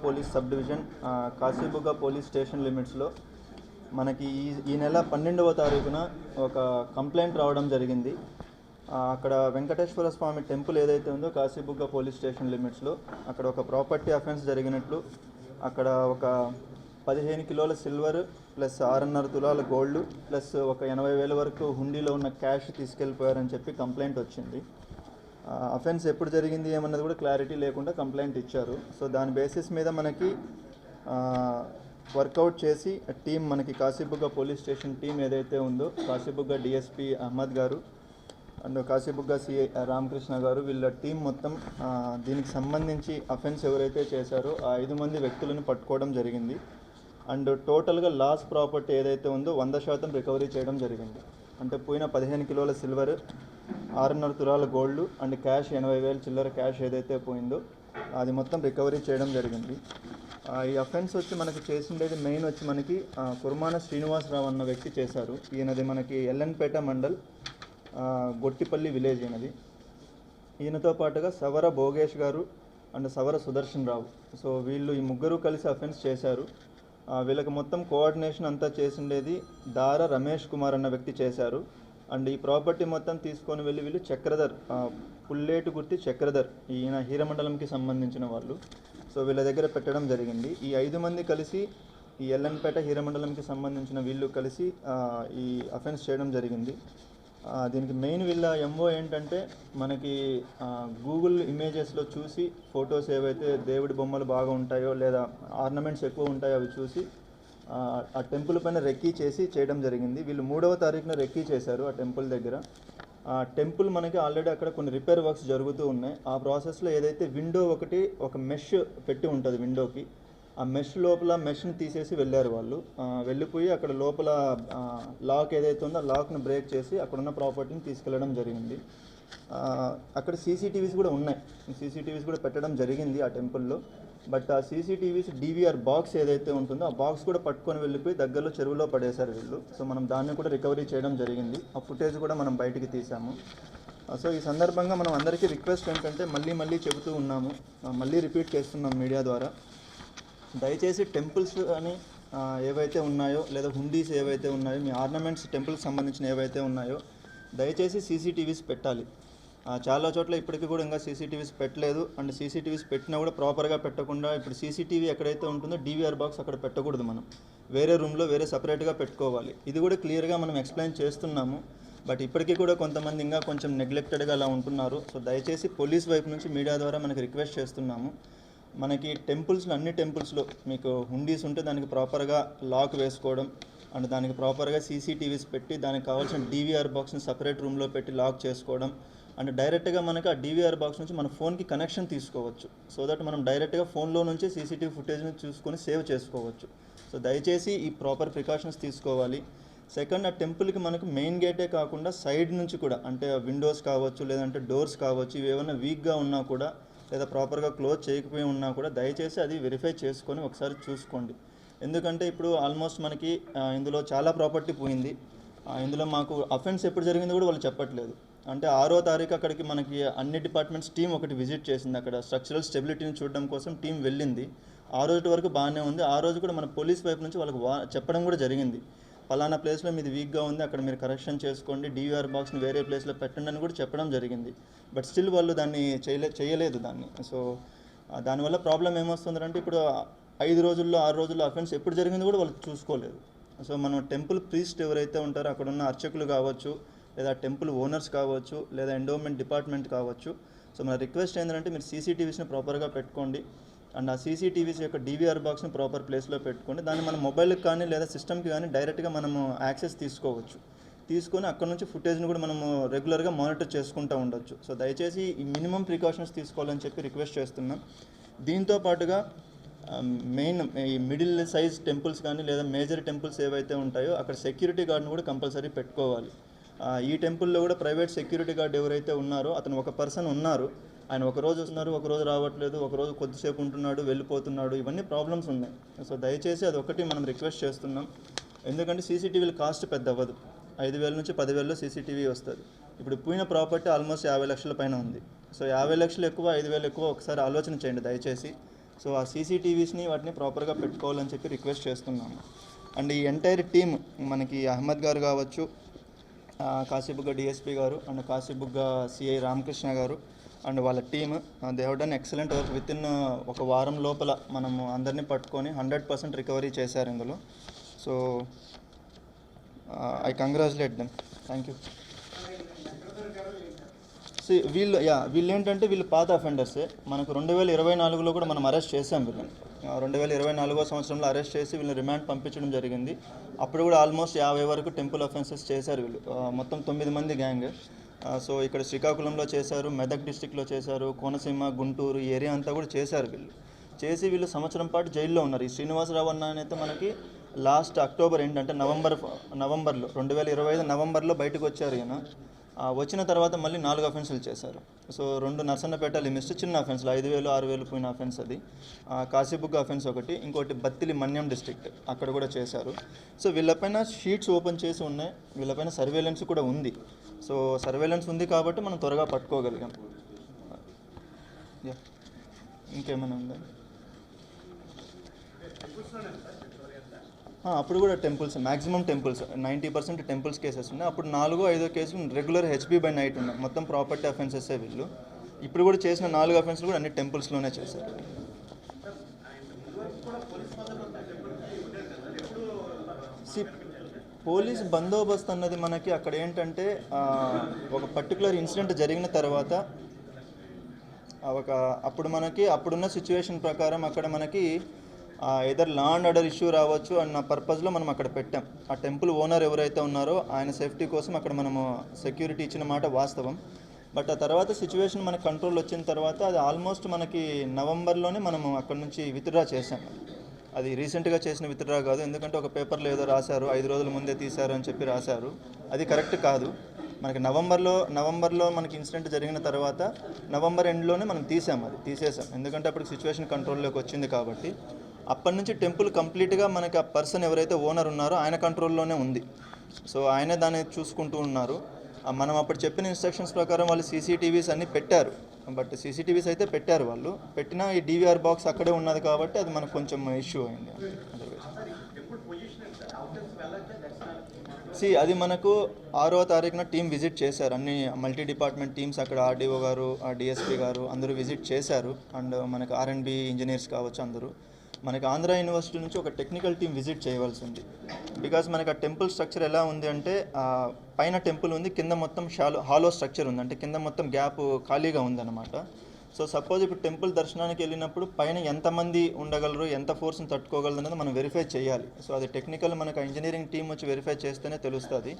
Police sub division Kasibugga police station లిమిట్స్లో మనకి ఈ నెల 12వ తారీఖున ఒక కంప్లైంట్ రావడం జరిగింది. అక్కడ వెంకటేశ్వర స్వామి టెంపుల్ ఏదైతే ఉందో కాశీబుగ్గ పోలీస్ స్టేషన్ లిమిట్స్లో అక్కడ ఒక ప్రాపర్టీ అఫెన్స్ జరిగినట్లు, అక్కడ ఒక 15 కిలోల సిల్వర్ ప్లస్ 6.5 తులాల గోల్డ్ ప్లస్ ఒక 80,000 వరకు హుండీలో ఉన్న క్యాష్ తీసుకెళ్ళిపోయారని చెప్పి కంప్లైంట్ వచ్చింది. అఫెన్స్ ఎప్పుడు జరిగింది ఏమన్నది కూడా క్లారిటీ లేకుండా కంప్లైంట్ ఇచ్చారు. సో దాని బేసిస్ మీద మనకి వర్కౌట్ చేసి టీం, మనకి కాశీబుగ్గ పోలీస్ స్టేషన్ టీం ఏదైతే ఉందో, కాశీబుగ్గ డిఎస్పీ అహ్మద్ గారు అండ్ కాశీబుగ్గ సిఐ రామకృష్ణ గారు, వీళ్ళ టీం మొత్తం దీనికి సంబంధించి అఫెన్స్ ఎవరైతే చేశారో ఆ 5 మంది వ్యక్తులను పట్టుకోవడం జరిగింది. అండ్ టోటల్గా లాస్ ప్రాపర్టీ ఏదైతే ఉందో 100% రికవరీ చేయడం జరిగింది. అంటే పోయిన 15 కిలోల సిల్వర్, 6.5 తులాల గోల్డ్ అండ్ క్యాష్ 80,000 చిల్లర క్యాష్ ఏదైతే పోయిందో అది మొత్తం రికవరీ చేయడం జరిగింది. ఈ అఫెన్స్ వచ్చి మనకి చేసిండేది మెయిన్ వచ్చి మనకి కుర్మాన శ్రీనివాసరావు అన్న వ్యక్తి చేశారు. ఈయనది మనకి ఎల్ఎన్పేట మండల్ గొట్టిపల్లి విలేజ్ ఈయనది. ఈయనతో పాటుగా సవర భోగేష్ గారు and Savara Sudarshan Rao. So వీళ్ళు ఈ ముగ్గురు కలిసి అఫెన్స్ చేశారు. వీళ్ళకి మొత్తం కోఆర్డినేషన్ అంతా చేసిండేది దార రమేష్ కుమార్ అన్న వ్యక్తి చేశారు. అండ్ ఈ ప్రాపర్టీ మొత్తం తీసుకొని వెళ్ళి వీళ్ళు చక్రధర్, పుల్లేటు గుర్తి చక్రధర్, ఈయన హీరమండలంకి సంబంధించిన వాళ్ళు. సో వీళ్ళ దగ్గర పెట్టడం జరిగింది. ఈ 5 మంది కలిసి ఈ ఎల్ఎన్పేట హీరమండలంకి సంబంధించిన వీళ్ళు కలిసి ఈ అఫెన్స్ చేయడం జరిగింది. దీనికి మెయిన్ వీళ్ళ ఎంఓ ఏంటంటే, మనకి గూగుల్ ఇమేజెస్లో చూసి ఫొటోస్ ఏవైతే దేవుడి బొమ్మలు బాగా ఉంటాయో లేదా ఆర్నమెంట్స్ ఎక్కువ ఉంటాయో అవి చూసి ఆ టెంపుల్ పైన రెక్కీ చేసి చేయడం జరిగింది. వీళ్ళు 3వ తారీఖున రెక్కీ చేశారు ఆ టెంపుల్ దగ్గర. ఆ టెంపుల్ మనకి ఆల్రెడీ అక్కడ కొన్ని రిపేర్ వర్క్స్ జరుగుతూ ఉన్నాయి. ఆ ప్రాసెస్లో ఏదైతే విండో ఒక మెష్ పెట్టి ఉంటుంది విండోకి, ఆ మెష్ లోపల మెష్ని తీసేసి వెళ్ళారు వాళ్ళు. వెళ్ళిపోయి అక్కడ లోపల లాక్ ఏదైతే ఉందో ఆ లాక్ను బ్రేక్ చేసి అక్కడున్న ప్రాపర్టీని తీసుకెళ్ళడం జరిగింది. అక్కడ సీసీటీవీస్ కూడా ఉన్నాయి. సీసీటీవీస్ కూడా పెట్టడం జరిగింది ఆ టెంపుల్లో. బట్ ఆ సీసీటీవీస్ డివిఆర్ బాక్స్ ఏదైతే ఉంటుందో ఆ బాక్స్ కూడా పట్టుకొని వెళ్ళిపోయి దగ్గరలో చెరువులో పడేశారు వీళ్ళు. సో మనం దాన్ని కూడా రికవరీ చేయడం జరిగింది. ఆ ఫుటేజ్ కూడా మనం బయటికి తీసాము. సో ఈ సందర్భంగా మనం అందరికీ రిక్వెస్ట్ ఏంటంటే, మళ్ళీ చెబుతూ ఉన్నాము, మళ్ళీ రిపీట్ చేస్తున్నాం మీడియా ద్వారా, దయచేసి టెంపుల్స్ అని ఏవైతే ఉన్నాయో లేదా హుండీస్ ఏవైతే ఉన్నాయో, మీ ఆర్నమెంట్స్ టెంపుల్కి సంబంధించిన ఏవైతే ఉన్నాయో దయచేసి సీసీటీవీస్ పెట్టాలి. చాలా చోట్ల ఇప్పటికీ కూడా ఇంకా సీసీటీవీస్ పెట్టలేదు. అండ్ సీసీటీవీస్ పెట్టినా కూడా ప్రాపర్గా పెట్టకుండా, ఇప్పుడు సీసీటీవీ ఎక్కడైతే ఉంటుందో డివిఆర్ బాక్స్ అక్కడ పెట్టకూడదు, మనం వేరే రూమ్లో వేరే సపరేట్గా పెట్టుకోవాలి. ఇది కూడా క్లియర్గా మనం ఎక్స్ప్లెయిన్ చేస్తున్నాము. బట్ ఇప్పటికీ కూడా కొంతమంది ఇంకా కొంచెం నెగ్లెక్టెడ్గా అలా ఉంటున్నారు. సో దయచేసి పోలీస్ వైపు నుంచి మీడియా ద్వారా మనకి రిక్వెస్ట్ చేస్తున్నాము, మనకి టెంపుల్స్లో అన్ని టెంపుల్స్లో మీకు హుండీస్ ఉంటే దానికి ప్రాపర్గా లాక్ వేసుకోవడం అండ్ దానికి ప్రాపర్గా సీసీటీవీస్ పెట్టి దానికి కావాల్సిన డివిఆర్ బాక్స్ని సపరేట్ రూమ్లో పెట్టి లాక్ చేసుకోవడం అండ్ డైరెక్ట్గా మనకి ఆ డివిఆర్ బాక్స్ నుంచి మన ఫోన్కి కనెక్షన్ తీసుకోవచ్చు. సో దట్ మనం డైరెక్ట్గా ఫోన్లో నుంచి సీసీటీవీ ఫుటేజ్ని చూసుకొని సేవ్ చేసుకోవచ్చు. సో దయచేసి ఈ ప్రాపర్ ప్రికాషన్స్ తీసుకోవాలి. సెకండ్, ఆ టెంపుల్కి మనకు మెయిన్ గేటే కాకుండా సైడ్ నుంచి కూడా, అంటే విండోస్ కావచ్చు లేదంటే డోర్స్ కావచ్చు, ఇవి ఏమైనా వీక్గా ఉన్నా కూడా లేదా ప్రాపర్గా క్లోజ్ చేయకపోయి ఉన్నా కూడా దయచేసి అది వెరిఫై చేసుకొని ఒకసారి చూసుకోండి. ఎందుకంటే ఇప్పుడు ఆల్మోస్ట్ మనకి ఇందులో చాలా ప్రాపర్టీ పోయింది. ఇందులో మాకు అఫెన్స్ ఎప్పుడు జరిగిందో కూడా వాళ్ళు చెప్పట్లేదు. అంటే 6వ తారీఖు అక్కడికి మనకి అన్ని డిపార్ట్మెంట్స్ టీం ఒకటి విజిట్ చేసింది. అక్కడ స్ట్రక్చరల్ స్టెబిలిటీని చూడడం కోసం టీం వెళ్ళింది. ఆ రోజు వరకు బాగానే ఉంది. ఆ రోజు కూడా మన పోలీస్ వైపు నుంచి వాళ్ళకి చెప్పడం కూడా జరిగింది, ఫలానా ప్లేస్లో మీది వీక్గా ఉంది, అక్కడ మీరు కరెక్షన్ చేసుకోండి, డివిఆర్ బాక్స్ని వేరే ప్లేస్లో పెట్టండి అని కూడా చెప్పడం జరిగింది. బట్ స్టిల్ వాళ్ళు దాన్ని చేయలేదు దాన్ని. సో దానివల్ల ప్రాబ్లం ఏమొస్తుందంటే, ఇప్పుడు 5 రోజుల్లో 6 రోజుల్లో అఫెన్స్ ఎప్పుడు జరిగింది కూడా వాళ్ళు చూసుకోలేదు. సో మనం టెంపుల్ ప్రీస్ట్ ఎవరైతే ఉంటారో అక్కడ ఉన్న అర్చకులు కావచ్చు లేదా టెంపుల్ ఓనర్స్ కావచ్చు లేదా ఎండోమెంట్ డిపార్ట్మెంట్ కావచ్చు, సో మన రిక్వెస్ట్ ఏంటంటే మీరు సీసీటీవీస్ని ప్రాపర్గా పెట్టుకోండి అండ్ ఆ సీసీటీవీస్ యొక్క డివిఆర్ బాక్స్ని ప్రాపర్ ప్లేస్లో పెట్టుకోండి. దాన్ని మన మొబైల్కి కానీ లేదా సిస్టమ్కి కానీ డైరెక్ట్గా మనము యాక్సెస్ తీసుకోవచ్చు. తీసుకొని అక్కడ నుంచి ఫుటేజ్ని కూడా మనము రెగ్యులర్గా మానిటర్ చేసుకుంటూ ఉండొచ్చు. సో దయచేసి ఈ మినిమం ప్రికాషన్స్ తీసుకోవాలని చెప్పి రిక్వెస్ట్ చేస్తున్నాం. దీంతో పాటుగా మెయిన్ ఈ మిడిల్ సైజ్ టెంపుల్స్ కానీ లేదా మేజర్ టెంపుల్స్ ఏవైతే ఉంటాయో అక్కడ సెక్యూరిటీ గార్డ్ని కూడా కంపల్సరీ పెట్టుకోవాలి. ఈ టెంపుల్లో కూడా ప్రైవేట్ సెక్యూరిటీ గార్డ్ ఎవరైతే ఉన్నారో అతను ఒక పర్సన్ ఉన్నారు, ఆయన ఒకరోజు వస్తున్నారు, ఒకరోజు రావట్లేదు, ఒకరోజు కొద్దిసేపు ఉంటున్నాడు, వెళ్ళిపోతున్నాడు, ఇవన్నీ ప్రాబ్లమ్స్ ఉన్నాయి. సో దయచేసి అది ఒకటి మనం రిక్వెస్ట్ చేస్తున్నాం. ఎందుకంటే సీసీటీవీల కాస్ట్ పెద్ద అవ్వదు, 5,000 నుంచి 10,000లో సీసీటీవీ వస్తుంది. ఇప్పుడు పోయిన ప్రాపర్టీ ఆల్మోస్ట్ 50 లక్షల పైన ఉంది. సో 50 లక్షలు ఎక్కువ 5,000 ఎక్కువ ఒకసారి ఆలోచన చేయండి దయచేసి. సో ఆ సీసీటీవీస్ని వాటిని ప్రాపర్గా పెట్టుకోవాలని చెప్పి రిక్వెస్ట్ చేస్తున్నాము. అండ్ ఈ ఎంటైర్ టీమ్ మనకి అహ్మద్ గారు కావచ్చు, కాశీబుగ్గ డిఎస్పీ గారు అండ్ కాశీబుగ్గ సిఐ రామకృష్ణ గారు అండ్ వాళ్ళ team, they have done excellent work. With in ఒక వారం లోపల మనము అందరినీ పట్టుకొని 100% రికవరీ చేశారు ఇందులో. So I congratulate them. Thank you. వీళ్ళు ఏంటంటే వీళ్ళు పాత అఫెండర్సే. మనకు 2024లో కూడా మనం అరెస్ట్ చేసాం వీళ్ళని. 2024 సంవత్సరంలో అరెస్ట్ చేసి వీళ్ళని రిమాండ్ పంపించడం జరిగింది. అప్పుడు కూడా ఆల్మోస్ట్ 50 వరకు టెంపుల్ అఫెన్సెస్ చేశారు వీళ్ళు. మొత్తం 9 మంది గ్యాంగ్. సో ఇక్కడ శ్రీకాకుళంలో చేశారు, మెదక్ డిస్టిక్లో చేశారు, కోనసీమ, గుంటూరు ఈ ఏరియా అంతా కూడా చేశారు వీళ్ళు. చేసి వీళ్ళు సంవత్సరం పాటు జైల్లో ఉన్నారు. ఈ శ్రీనివాసరావు అన్న అయితే మనకి లాస్ట్ అక్టోబర్ ఎండ్ అంటే నవంబర్లో 2025 నవంబర్లో బయటకు వచ్చారు ఈయన. వచ్చిన తర్వాత మళ్ళీ 4 అఫెన్సులు చేశారు. సో 2 నర్సన్నపేట లిమిట్స్ చిన్న అఫెన్సులు, 5,000 6,000 పోయిన అఫెన్స్ అది. కాశీబుగ్గ అఫెన్స్ ఒకటి, ఇంకోటి బత్తిలి మన్యం డిస్ట్రిక్ట్ అక్కడ కూడా చేశారు. సో వీళ్ళపైన షీట్స్ ఓపెన్ చేసి ఉన్నాయి, వీళ్ళపైన సర్వేలెన్స్ కూడా ఉంది. సో సర్వేలెన్స్ ఉంది కాబట్టి మనం త్వరగా పట్టుకోగలిగాం. ఇంకేమైనా ఉందా? అప్పుడు కూడా temples, maximum temples 90% temples cases ఉన్నాయి. అప్పుడు 4-5 కేసులు రెగ్యులర్ హెచ్బీ బై నైట్ ఉన్నాయి. మొత్తం ప్రాపర్టీ అఫెన్సెసే వీళ్ళు. ఇప్పుడు కూడా చేసిన 4 అఫెన్స్లు కూడా అన్ని టెంపుల్స్లోనే చేశారు. పోలీస్ బందోబస్తు అన్నది మనకి అక్కడ ఏంటంటే ఒక పర్టికులర్ ఇన్సిడెంట్ జరిగిన తర్వాత అప్పుడున్న సిచ్యువేషన్ ప్రకారం అక్కడ మనకి either law and order issue రావచ్చు అన్న పర్పస్లో మనం అక్కడ పెట్టాం. ఆ టెంపుల్ ఓనర్ ఎవరైతే ఉన్నారో ఆయన సేఫ్టీ కోసం అక్కడ మనము సెక్యూరిటీ ఇచ్చిన మాట వాస్తవం. బట్ ఆ తర్వాత సిచ్యువేషన్ మనకి కంట్రోల్ వచ్చిన తర్వాత అది ఆల్మోస్ట్ మనకి నవంబర్లోనే మనము అక్కడ నుంచి విత్డ్రా చేసాం. అది రీసెంట్గా చేసిన విత్డ్రా కాదు, ఎందుకంటే ఒక పేపర్లో ఏదో రాశారు 5 రోజుల ముందే తీశారు అని చెప్పి రాశారు. అది కరెక్ట్ కాదు. మనకి నవంబర్లో మనకి ఇన్సిడెంట్ జరిగిన తర్వాత నవంబర్ ఎండ్లోనే మనం తీసేసాం. ఎందుకంటే అప్పటికి సిచ్యువేషన్ కంట్రోల్లోకి వచ్చింది కాబట్టి. అప్పటి నుంచి టెంపుల్ కంప్లీట్గా మనకి ఆ పర్సన్ ఎవరైతే ఓనర్ ఉన్నారో ఆయన కంట్రోల్లోనే ఉంది. సో ఆయనే దాన్ని చూసుకుంటూ ఉన్నారు. మనం అప్పుడు చెప్పిన ఇన్స్ట్రక్షన్స్ ప్రకారం వాళ్ళు సీసీటీవీస్ అన్నీ పెట్టారు. బట్ సీసీటీవీస్ అయితే పెట్టారు, వాళ్ళు పెట్టినా ఈ డీవీఆర్ బాక్స్ అక్కడే ఉన్నది కాబట్టి అది మనకు కొంచెం ఇష్యూ అయింది. అది మనకు 6వ తారీఖున టీం విజిట్ చేశారు. అన్ని మల్టీ డిపార్ట్మెంట్ టీమ్స్ అక్కడ ఆర్డీఓ గారు, డిఎస్పీ గారు అందరూ విజిట్ చేశారు. అండ్ మనకు R&B ఇంజనీర్స్ కావచ్చు అందరూ. మనకి ఆంధ్ర యూనివర్సిటీ నుంచి ఒక టెక్నికల్ టీం విజిట్ చేయవలసి ఉంది. బికాజ్ మనకి ఆ టెంపుల్ స్ట్రక్చర్ ఎలా ఉంది అంటే పైన టెంపుల్ ఉంది, కింద మొత్తం హాలో స్ట్రక్చర్ ఉంది, అంటే కింద మొత్తం గ్యాప్ ఖాళీగా ఉందన్నమాట. సో సపోజ్ ఇప్పుడు టెంపుల్ దర్శనానికి వెళ్ళినప్పుడు పైన ఎంతమంది ఉండగలరు, ఎంత ఫోర్స్ని తట్టుకోగలరు అనేది మనం వెరిఫై చేయాలి. సో అది టెక్నికల్ మనకు ఇంజనీరింగ్ టీం వచ్చి వెరిఫై చేస్తేనే తెలుస్తుంది.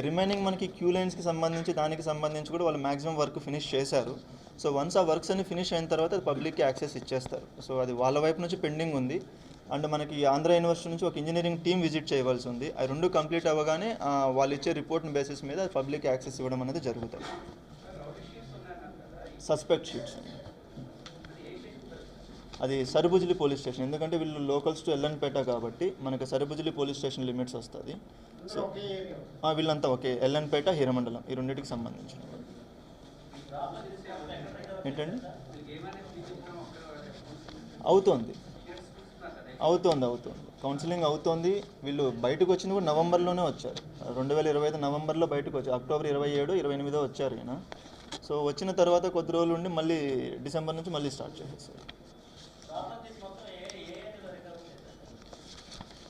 రిమైనింగ్ మనకి క్యూ లైన్స్కి సంబంధించి దానికి సంబంధించి కూడా వాళ్ళు మ్యాక్సిమం వర్క్ ఫినిష్ చేశారు. సో వన్స్ ఆ వర్క్స్ అన్ని ఫినిష్ అయిన తర్వాత అది పబ్లిక్కి యాక్సెస్ ఇచ్చేస్తారు. సో అది వాళ్ళ వైపు నుంచి పెండింగ్ ఉంది. అండ్ మనకి ఆంధ్ర యూనివర్సిటీ నుంచి ఒక ఇంజనీరింగ్ టీం విజిట్ చేయవలసి ఉంది. ఆ 2 కంప్లీట్ అవ్వగానే వాళ్ళు ఇచ్చే రిపోర్ట్ బేసిస్ మీద పబ్లిక్ యాక్సెస్ ఇవ్వడం అనేది జరుగుతుంది. సస్పెక్ట్ షీట్స్ అది సరుబుజిలి పోలీస్ స్టేషన్, ఎందుకంటే వీళ్ళు లోకల్స్ టు ఎల్ఎన్పేట కాబట్టి మనకి సరుబుజిలి పోలీస్ స్టేషన్ లిమిట్స్ వస్తుంది. సో వీళ్ళంతా ఓకే, ఎల్ఎన్పేట, హీరమండలం ఈ రెండింటికి సంబంధించిన ఏంటండి అవుతోంది కౌన్సిలింగ్ అవుతోంది. వీళ్ళు బయటకు వచ్చింది కూడా నవంబర్లోనే వచ్చారు. 2025 నవంబర్లో బయటకు వచ్చారు. అక్టోబర్ 27, 28 వచ్చారు ఈయన. సో వచ్చిన తర్వాత కొద్ది రోజులు ఉండి మళ్ళీ డిసెంబర్ నుంచి మళ్ళీ స్టార్ట్ చేసేసారు.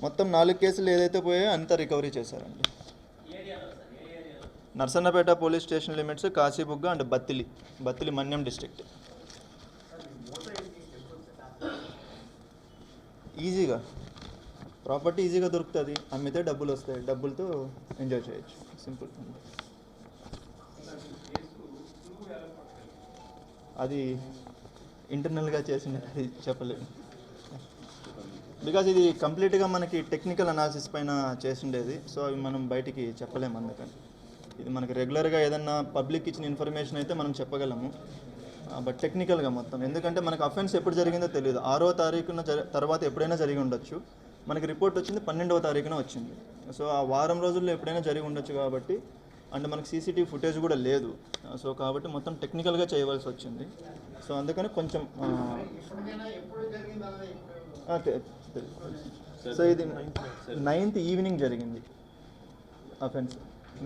మొత్తం 4 కేసులు ఏదైతే పోయాయో అంతా రికవరీ చేశారండి. Narasannapeta police station limits, Kashibugga and Battili Manyam district. ఈజీగా ప్రాపర్టీ ఈజీగా దొరుకుతుంది, అమ్మితే డబ్బులు వస్తాయి, డబ్బులతో ఎంజాయ్ చేయొచ్చు, సింపుల్. అది ఇంటర్నల్గా చేసినట్టు చెప్పలేము, బికాజ్ ఇది కంప్లీట్గా మనకి టెక్నికల్ అనాలిసిస్ పైన చేసిండేది. సో అవి మనం బయటికి చెప్పలేము. అందుకని ఇది మనకి రెగ్యులర్గా ఏదన్నా పబ్లిక్ ఇచ్చిన ఇన్ఫర్మేషన్ అయితే మనం చెప్పగలము, బట్ టెక్నికల్గా మొత్తం ఎందుకంటే మనకు అఫెన్స్ ఎప్పుడు జరిగిందో తెలియదు. 6వ తారీఖున తర్వాత ఎప్పుడైనా జరిగి ఉండొచ్చు. మనకి రిపోర్ట్ వచ్చింది 12వ తారీఖున వచ్చింది. సో ఆ వారం రోజుల్లో ఎప్పుడైనా జరిగి ఉండొచ్చు కాబట్టి అండ్ మనకి సీసీటీవీ ఫుటేజ్ కూడా లేదు. సో కాబట్టి మొత్తం టెక్నికల్గా చేయవలసి వచ్చింది. సో అందుకని కొంచెం సో ఇది 9th ఈవినింగ్ జరిగింది అఫెన్స్.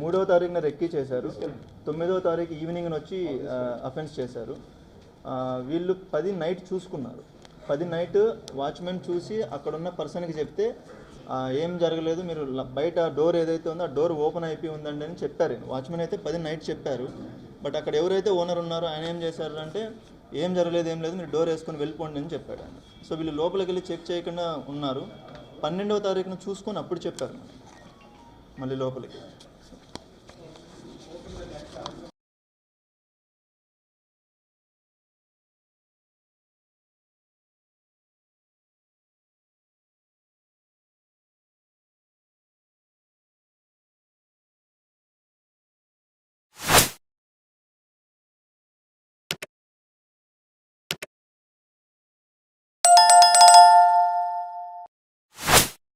3వ తారీఖున రెక్కీ చేశారు, 9వ తారీఖు ఈవినింగ్ వచ్చి అఫెన్స్ చేశారు. వీళ్ళు 10 నైట్ చూసుకున్నారు. 10 నైట్ వాచ్మెన్ చూసి అక్కడున్న పర్సన్కి చెప్తే ఏం జరగలేదు, మీరు బయట డోర్ ఏదైతే ఉందో ఆ డోర్ ఓపెన్ అయిపోయి ఉందండి అని చెప్పారు. వాచ్మెన్ అయితే 10 నైట్ చెప్పారు. బట్ అక్కడ ఎవరైతే ఓనర్ ఉన్నారో ఆయన ఏం చేశారు అంటే ఏం జరగలేదు, ఏం లేదు, మీరు డోర్ వేసుకొని వెళ్ళిపోండి అని చెప్పాడు ఆయన. సో వీళ్ళు లోపలికి వెళ్ళి చెక్ చేయకుండా ఉన్నారు. 12వ తారీఖున చూసుకొని అప్పుడు చెప్పారు మళ్ళీ లోపలికి.